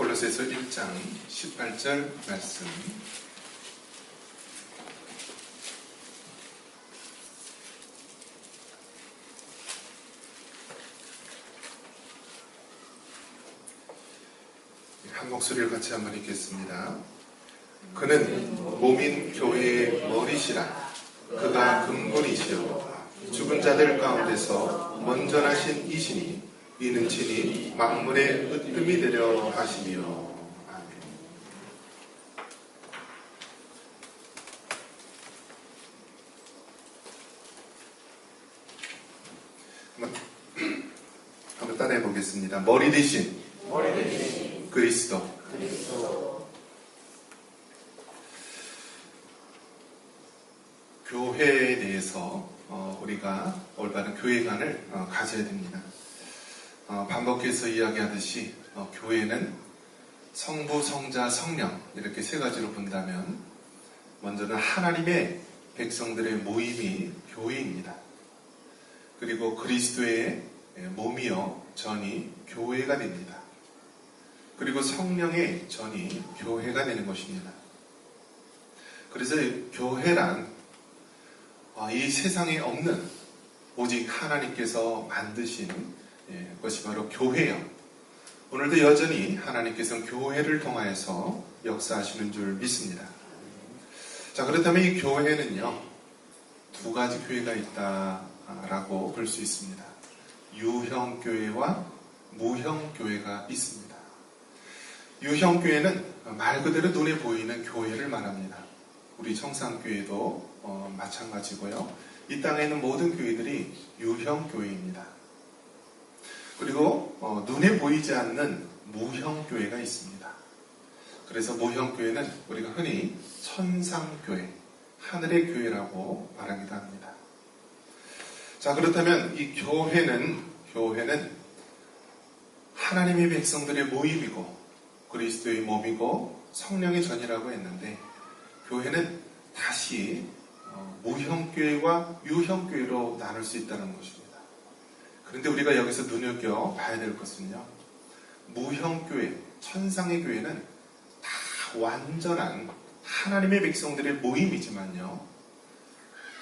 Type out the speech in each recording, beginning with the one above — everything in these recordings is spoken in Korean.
골로새서 1장 18절 말씀. 한 목소리를 같이 한번 읽겠습니다. 그는 몸인 교회의 머리시라. 그가 근본이시요 죽은 자들 가운데서 먼저 나신 이시니 이는 친히 만물의 으뜸이 되려 하시며. 아멘. 한번 따라해 보겠습니다. 머리 대신 그리스도. 교회에 대해서 우리가 올바른 교회관을 가져야 됩니다. 반복해서 이야기하듯이 교회는 성부, 성자, 성령 이렇게 세 가지로 본다면 먼저는 하나님의 백성들의 모임이 교회입니다. 그리고 그리스도의 몸이요 전이 교회가 됩니다. 그리고 성령의 전이 교회가 되는 것입니다. 그래서 교회란 이 세상에 없는 오직 하나님께서 만드신 것이 바로 교회요. 오늘도 여전히 하나님께서는 교회를 통하여서 역사하시는 줄 믿습니다. 자, 그렇다면 이 교회는요, 두 가지 교회가 있다라고 볼 수 있습니다. 유형교회와 무형교회가 있습니다. 유형교회는 말 그대로 눈에 보이는 교회를 말합니다. 우리 청산교회도 마찬가지고요. 이 땅에 있는 모든 교회들이 유형교회입니다. 그리고 눈에 보이지 않는 무형교회가 있습니다. 그래서 무형교회는 우리가 흔히 천상교회, 하늘의 교회라고 말하기도 합니다. 자, 그렇다면 이 교회는 하나님의 백성들의 모임이고 그리스도의 몸이고 성령의 전이라고 했는데, 교회는 다시 무형교회와 유형교회로 나눌 수 있다는 것입니다. 그런데 우리가 여기서 눈여겨봐야 될 것은요, 무형교회, 천상의 교회는 다 완전한 하나님의 백성들의 모임이지만요,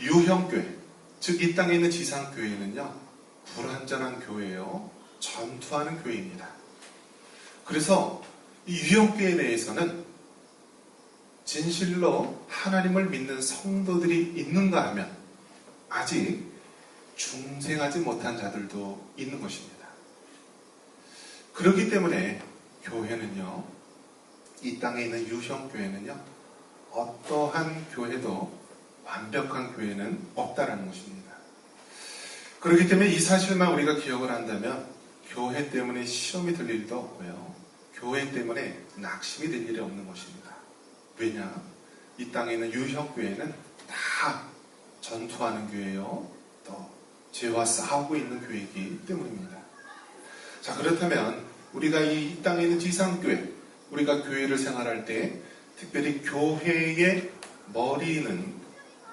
유형교회, 즉 이 땅에 있는 지상교회는요, 불완전한 교회예요. 전투하는 교회입니다. 그래서 이 유형교회에 대해서는 진실로 하나님을 믿는 성도들이 있는가 하면 아직 중생하지 못한 자들도 있는 것입니다. 그렇기 때문에 교회는요, 이 땅에 있는 유형교회는요, 어떠한 교회도 완벽한 교회는 없다라는 것입니다. 그렇기 때문에 이 사실만 우리가 기억을 한다면 교회 때문에 시험이 들 일도 없고요, 교회 때문에 낙심이 될 일이 없는 것입니다. 왜냐? 이 땅에 있는 유형교회는 다 전투하는 교회요, 또 죄와 싸우고 있는 교회이기 때문입니다. 자, 그렇다면 우리가 이 땅에 있는 지상교회, 우리가 교회를 생활할 때 특별히 교회의 머리는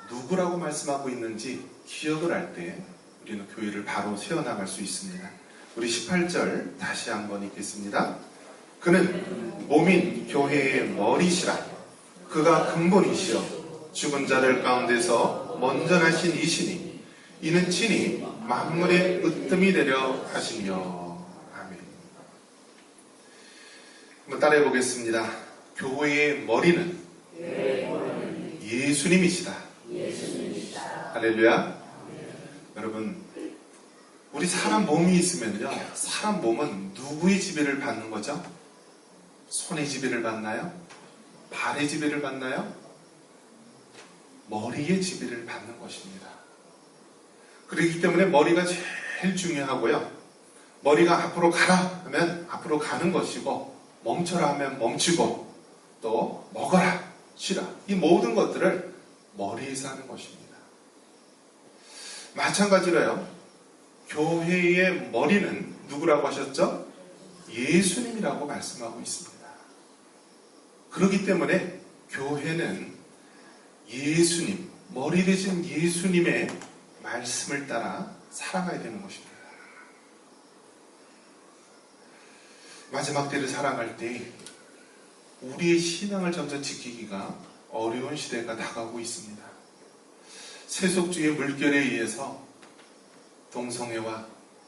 누구라고 말씀하고 있는지 기억을 할 때 우리는 교회를 바로 세워나갈 수 있습니다. 우리 18절 다시 한번 읽겠습니다. 그는 몸인 교회의 머리시라. 그가 근본이시여 죽은 자들 가운데서 먼저 나신 이시니 이는 친히 만물의 으뜸이 되려 하시며. 아멘. 한번 따라해 보겠습니다. 교회의 머리는 예수님이시다. 할렐루야. 여러분, 우리 사람 몸이 있으면요, 사람 몸은 누구의 지배를 받는 거죠? 손의 지배를 받나요? 발의 지배를 받나요? 머리의 지배를 받는 것입니다. 그렇기 때문에 머리가 제일 중요하고요, 머리가 앞으로 가라 하면 앞으로 가는 것이고, 멈춰라 하면 멈추고, 또 먹어라, 쉬라, 이 모든 것들을 머리에서 하는 것입니다. 마찬가지로요, 교회의 머리는 누구라고 하셨죠? 예수님이라고 말씀하고 있습니다. 그렇기 때문에 교회는 예수님, 머리 대신 예수님의 말씀을 따라 살아가야 되는 것입니다. 마지막 때를 살아갈 때 우리의 신앙을 점점 지키기가 어려운 시대가 다가오고 있습니다. 세속주의 물결에 의해서 동성애와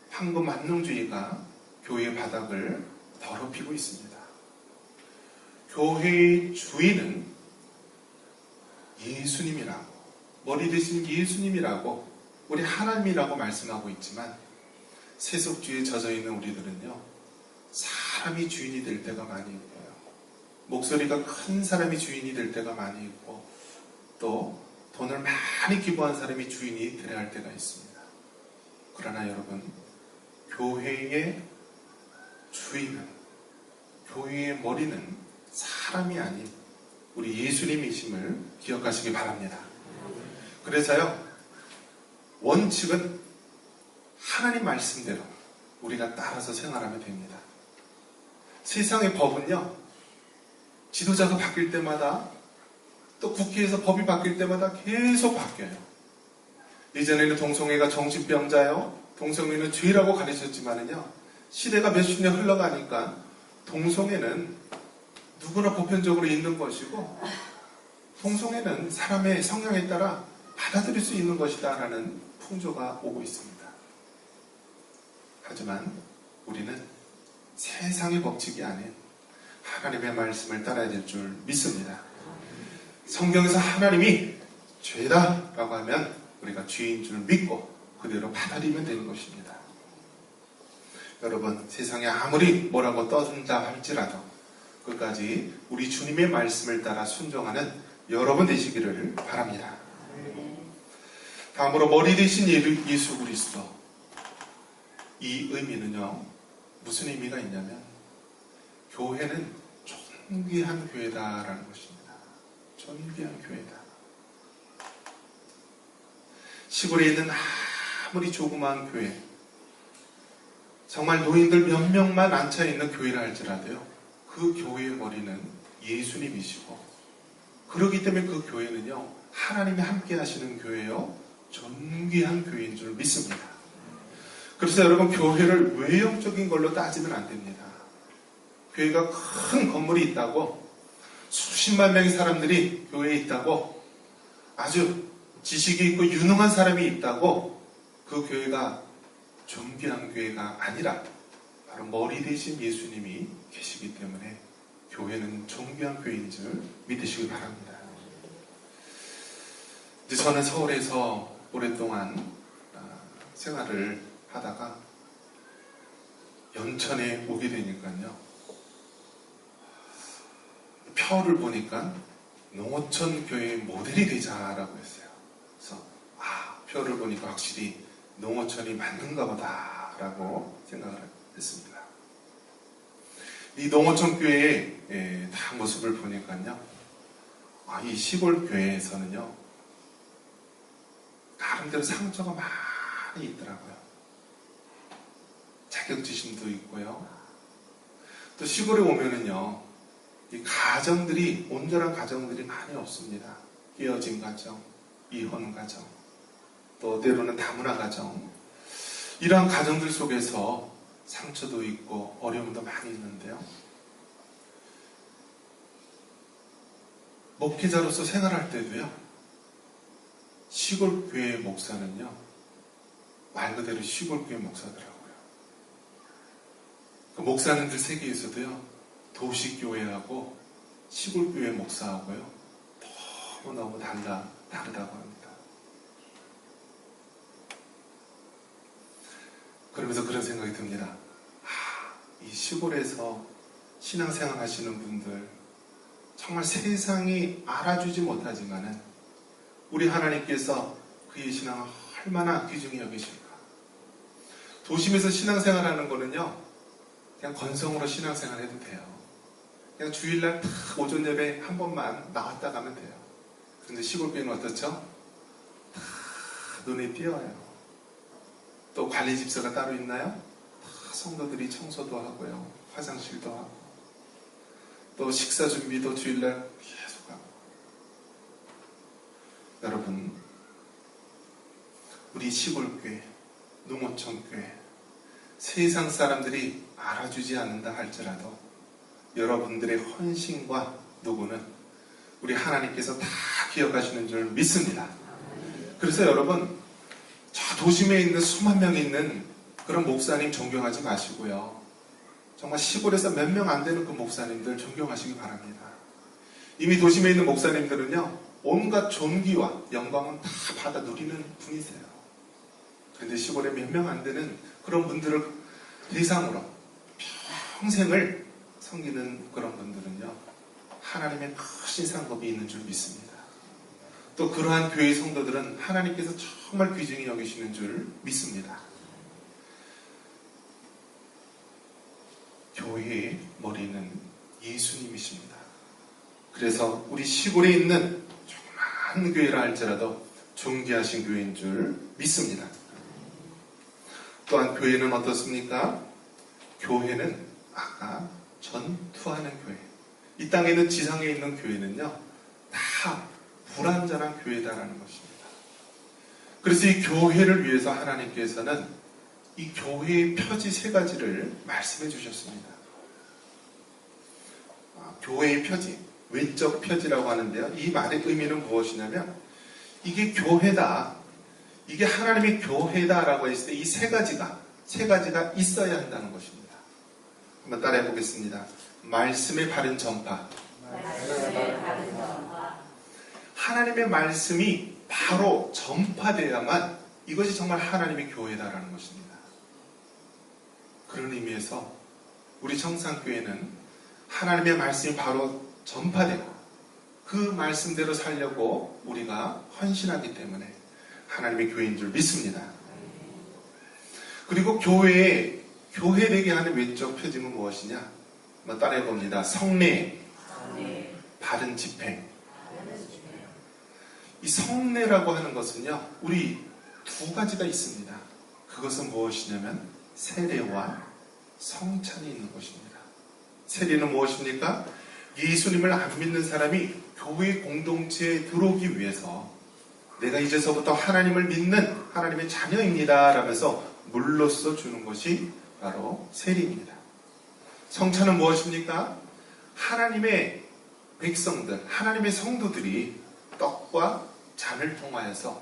황금 만능주의가 교회의 바닥을 더럽히고 있습니다. 교회의 주인은 예수님이라고, 머리 대신 예수님이라고, 우리 하나님이라고 말씀하고 있지만 세속주의에 젖어있는 우리들은요, 사람이 주인이 될 때가 많이 있고요, 목소리가 큰 사람이 주인이 될 때가 많이 있고, 또 돈을 많이 기부한 사람이 주인이 되어야 할 때가 있습니다. 그러나 여러분, 교회의 주인은, 교회의 머리는 사람이 아닌 우리 예수님이심을 기억하시기 바랍니다. 그래서요, 원칙은 하나님 말씀대로 우리가 따라서 생활하면 됩니다. 세상의 법은요, 지도자가 바뀔 때마다, 또 국회에서 법이 바뀔 때마다 계속 바뀌어요. 이전에는 동성애가 정신병자요, 동성애는 죄라고 가르쳤지만은요, 시대가 몇십 년 흘러가니까 동성애는 누구나 보편적으로 있는 것이고, 동성애는 사람의 성향에 따라 받아들일 수 있는 것이다 라는 풍조가 오고 있습니다. 하지만 우리는 세상의 법칙이 아닌 하나님의 말씀을 따라야 될 줄 믿습니다. 성경에서 하나님이 죄다 라고 하면 우리가 죄인 줄 믿고 그대로 받아들이면 되는 것입니다. 여러분, 세상에 아무리 뭐라고 떠든다 할지라도 끝까지 우리 주님의 말씀을 따라 순종하는 여러분 되시기를 바랍니다. 다음으로 머리 대신 예수 그리스도. 이 의미는요, 무슨 의미가 있냐면 교회는 존귀한 교회다라는 것입니다. 존귀한 교회다. 시골에 있는 아무리 조그마한 교회, 정말 노인들 몇 명만 앉아있는 교회라 할지라도요, 그 교회의 머리는 예수님이시고, 그렇기 때문에 그 교회는요, 하나님이 함께 하시는 교회요, 존귀한 교회인 줄 믿습니다. 그래서 여러분, 교회를 외형적인 걸로 따지면 안 됩니다. 교회가 큰 건물이 있다고, 수십만 명의 사람들이 교회에 있다고, 아주 지식이 있고 유능한 사람이 있다고 그 교회가 존귀한 교회가 아니라 바로 머리 대신 예수님이 계시기 때문에 교회는 존귀한 교회인 줄 믿으시기 바랍니다. 이제 저는 서울에서 오랫동안 생활을 하다가 연천에 오게 되니까요, 표를 보니까 농어촌 교회의 모델이 되자라고 했어요. 그래서 표를 보니까 확실히 농어촌이 맞는가 보다라고 생각을 했습니다. 이 농어촌 교회의 다 모습을 보니까요, 이 시골 교회에서는요, 나름대로 상처가 많이 있더라고요. 자격지심도 있고요. 또 시골에 오면은요, 이 가정들이, 온전한 가정들이 많이 없습니다. 깨어진 가정, 이혼 가정, 또 때로는 다문화 가정, 이러한 가정들 속에서 상처도 있고 어려움도 많이 있는데요, 목회자로서 생활할 때도요, 시골 교회 목사는요, 말 그대로 시골 교회 목사더라고요. 그 목사님들 세계에서도요, 도시교회하고 시골교회 목사하고요, 너무너무 다르다고 합니다. 그러면서 그런 생각이 듭니다. 이 시골에서 신앙생활 하시는 분들, 정말 세상이 알아주지 못하지만은 우리 하나님께서 그의 신앙을 얼마나 귀중히 여기실까. 도심에서 신앙생활 하는 거는요, 그냥 건성으로 신앙생활 해도 돼요. 그냥 주일날 딱 오전 예배 한 번만 나왔다 가면 돼요. 그런데 시골교회는 어떻죠? 다 눈에 띄어요. 또 관리 집사가 따로 있나요? 다 성도들이 청소도 하고요, 화장실도 하고, 또 식사 준비도 주일날 계속 하고. 여러분, 우리 시골교회, 농어촌교회, 세상 사람들이 알아주지 않는다 할지라도 여러분들의 헌신과 노고는 우리 하나님께서 다 기억하시는 줄 믿습니다. 그래서 여러분, 저 도심에 있는 수만 명이 있는 그런 목사님 존경하지 마시고요. 정말 시골에서 몇 명 안 되는 그 목사님들 존경하시기 바랍니다. 이미 도심에 있는 목사님들은요, 온갖 존귀와 영광은 다 받아 누리는 분이세요. 그런데 시골에 몇 명 안 되는 그런 분들을 대상으로 평생을 섬기는 그런 분들은요, 하나님의 크신 상급이 있는 줄 믿습니다. 또 그러한 교회 성도들은 하나님께서 정말 귀중히 여기시는 줄 믿습니다. 교회의 머리는 예수님이십니다. 그래서 우리 시골에 있는 조그마한 교회라 할지라도 존귀하신 교회인 줄 믿습니다. 또한 교회는 어떻습니까? 교회는 아까 전투하는 교회. 이 땅에 있는 지상에 있는 교회는요, 다 불완전한 교회다라는 것입니다. 그래서 이 교회를 위해서 하나님께서는 이 교회의 표지 3가지를 말씀해 주셨습니다. 교회의 표지, 외적 표지라고 하는데요. 이 말의 의미는 무엇이냐면 이게 교회다, 이게 하나님의 교회다라고 했을 때 이 3가지가 있어야 한다는 것입니다. 한번 따라해 보겠습니다. 말씀의 바른 전파. 하나님의 말씀이 바로 전파되어야만 이것이 정말 하나님의 교회다라는 것입니다. 그런 의미에서 우리 청산교회는 하나님의 말씀이 바로 전파되고 그 말씀대로 살려고 우리가 헌신하기 때문에 하나님의 교회인 줄 믿습니다. 그리고 교회되게 하는 외적 표징은 무엇이냐? 한번 따라해 봅니다. 성례, 바른 집행. 이 성례라고 하는 것은요, 우리 2가지가 있습니다. 그것은 무엇이냐면 세례와 성찬이 있는 것입니다. 세례는 무엇입니까? 예수님을 안 믿는 사람이 교회 공동체에 들어오기 위해서 내가 이제서부터 하나님을 믿는 하나님의 자녀입니다 라면서 물로써 주는 것이 바로 세례입니다. 성찬은 무엇입니까? 하나님의 백성들, 하나님의 성도들이 떡과 잔을 통하여서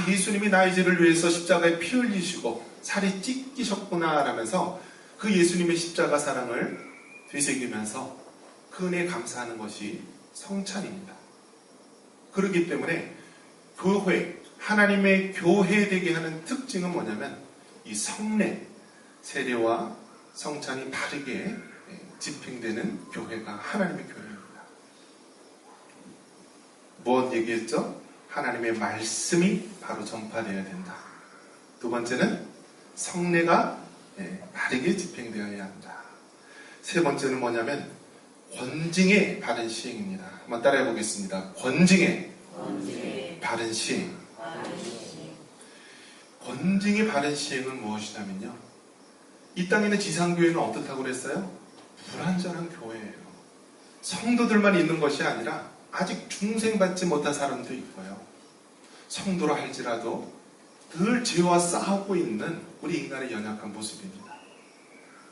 예수님이 나의 죄를 위해서 십자가에 피 흘리시고 살이 찢기셨구나 라면서 그 예수님의 십자가 사랑을 되새기면서 그 은혜에 감사하는 것이 성찬입니다. 그렇기 때문에 교회, 하나님의 교회 되게 하는 특징은 뭐냐면 이 성례, 세례와 성찬이 바르게 집행되는 교회가 하나님의 교회입니다. 무엇 얘기했죠? 하나님의 말씀이 바로 전파되어야 된다. 2번째는 성례가 바르게 집행되어야 한다. 3번째는 뭐냐면 권징의 바른 시행입니다. 한번 따라해 보겠습니다. 권징의 바른 시행. 권징의 바른 시행은 무엇이냐면요, 이 땅에 있는 지상교회는 어떻다고 그랬어요? 불완전한 교회예요. 성도들만 있는 것이 아니라 아직 중생받지 못한 사람도 있고요, 성도라 할지라도 늘 죄와 싸우고 있는 우리 인간의 연약한 모습입니다.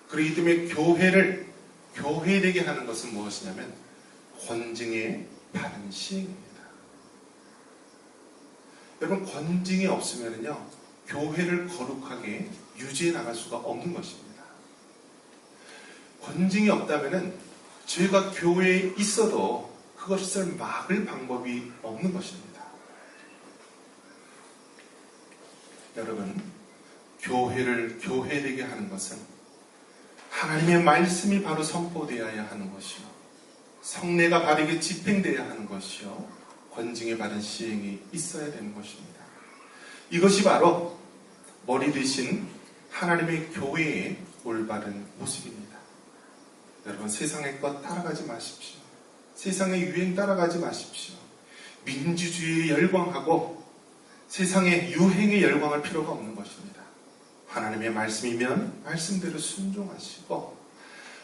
그렇기 때문에 교회되게 하는 것은 무엇이냐면 권징의 바른 시행입니다. 여러분, 권징이 없으면요, 교회를 거룩하게 유지해 나갈 수가 없는 것입니다. 권징이 없다면 죄가 교회에 있어도 그것을 막을 방법이 없는 것입니다. 여러분, 교회를 교회되게 하는 것은 하나님의 말씀이 바로 선포되어야 하는 것이요, 성례가 바르게 집행되어야 하는 것이요, 권징의 바른 시행이 있어야 되는 것입니다. 이것이 바로 머리 되신 하나님의 교회의 올바른 모습입니다. 여러분, 세상의 것 따라가지 마십시오. 세상의 유행 따라가지 마십시오. 민주주의에 열광하고 세상의 유행에 열광할 필요가 없는 것입니다. 하나님의 말씀이면 말씀대로 순종하시고,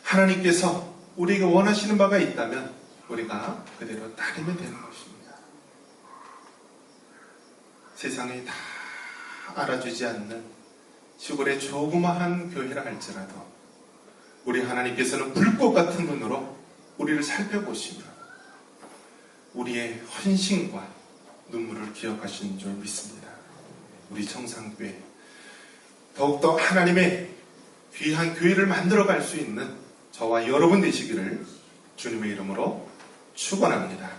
하나님께서 우리에게 원하시는 바가 있다면 우리가 그대로 따르면 되는 것입니다. 세상이 다 알아주지 않는 시골의 조그마한 교회라 할지라도 우리 하나님께서는 불꽃 같은 눈으로 우리를 살펴보시며 우리의 헌신과 눈물을 기억하시는 줄 믿습니다. 우리 청산교회 더욱더 하나님의 귀한 교회를 만들어갈 수 있는 저와 여러분 되시기를 주님의 이름으로 축원합니다.